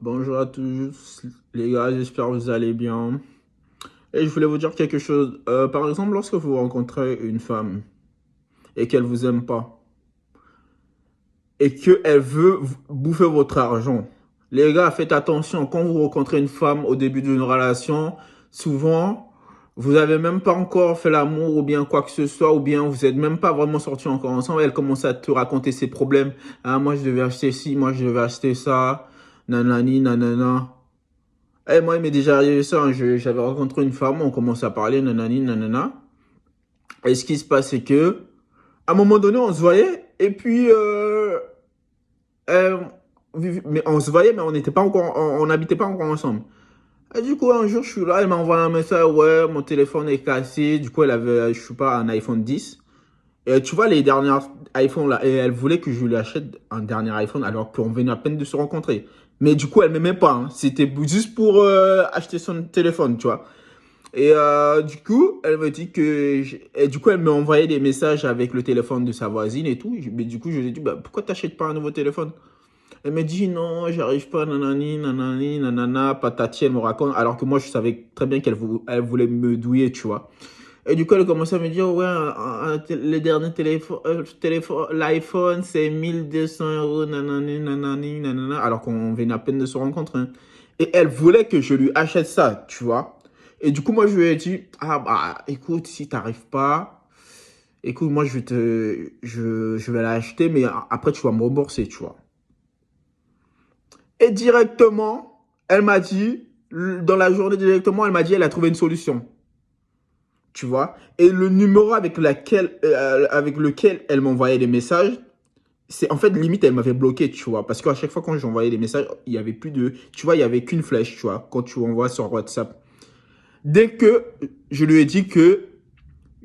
Bonjour à tous les gars, j'espère que vous allez bien. Et je voulais vous dire quelque chose. Par exemple, lorsque vous rencontrez une femme et qu'elle vous aime pas et qu'elle veut bouffer votre argent, les gars, faites attention. Quand vous rencontrez une femme au début d'une relation, souvent, vous avez même pas encore fait l'amour ou bien quoi que ce soit, ou bien vous êtes même pas vraiment sortis encore ensemble. Elle commence à te raconter ses problèmes. Ah, moi, je devais acheter ci, moi, je devais acheter ça. Nanani, nanana. Eh, moi, il m'est déjà arrivé ça, hein. J'avais rencontré une femme, on commence à parler, nanani, nanana. Et ce qui se passe, c'est que, à un moment donné, on se voyait, et puis, euh, mais on se voyait, mais on n'était pas encore, on n'habitait pas encore ensemble. Et du coup, un jour, je suis là, elle m'a envoyé un message, ouais, mon téléphone est cassé. Du coup, elle avait, je sais pas, un iPhone 10. Et tu vois, les derniers iPhones là, et elle voulait que je lui achète un dernier iPhone alors qu'on venait à peine de se rencontrer. Mais du coup, elle m'aimait pas, hein. C'était juste pour acheter son téléphone, tu vois. Et du coup, elle me dit que... Et du coup, elle m'a envoyé des messages avec le téléphone de sa voisine et tout. Mais du coup, je lui ai dit, bah, pourquoi t'achètes pas un nouveau téléphone? Elle me dit, non, j'arrive pas, nanani, nanani, nanana, patati, elle me raconte. Alors que moi, je savais très bien elle voulait me douiller, tu vois. Et du coup, elle commençait à me dire, ouais, le dernier l'iPhone, c'est 1200 euros, nanani, nanani, nanana, alors qu'on venait à peine de se rencontrer, hein. Et elle voulait que je lui achète ça, tu vois. Et du coup, moi, je lui ai dit, ah bah, écoute, si t'arrives pas, écoute, moi, je vais l'acheter, mais après, tu vas me rembourser, tu vois. Et directement, elle m'a dit, dans la journée directement, elle m'a dit, elle a trouvé une solution. Tu vois. Et le numéro avec lequel elle m'envoyait des messages, c'est en fait limite elle m'avait bloqué, tu vois. Parce qu'à chaque fois quand j'envoyais des messages, il y avait plus de, tu vois, il y avait qu'une flèche, tu vois, quand tu envoies sur WhatsApp. Dès que je lui ai dit que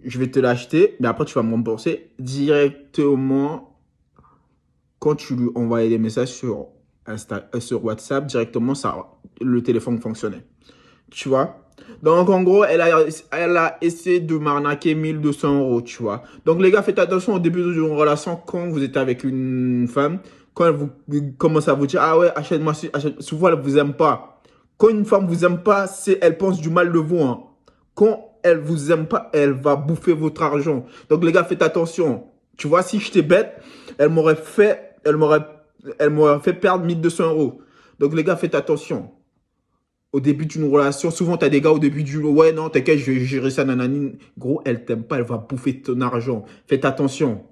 je vais te l'acheter, mais après tu vas me rembourser directement quand tu lui envoyais des messages sur sur WhatsApp, directement ça, le téléphone fonctionnait. Tu vois. Donc, en gros, elle a essayé de m'arnaquer 1200 euros, tu vois. Donc, les gars, faites attention au début d'une relation quand vous êtes avec une femme. Quand elle vous commence à vous dire, ah ouais, achète-moi, souvent, elle vous aime pas. Quand une femme vous aime pas, elle pense du mal de vous, hein. Quand elle vous aime pas, elle va bouffer votre argent. Donc, les gars, faites attention. Tu vois, si j'étais bête, elle m'aurait fait, elle m'aurait fait perdre 1200 euros. Donc, les gars, faites attention au début d'une relation, souvent, tu as des gars au début du ouais, non, t'inquiète, je vais gérer ça, nanani. Gros, elle t'aime pas, elle va bouffer ton argent. Faites attention.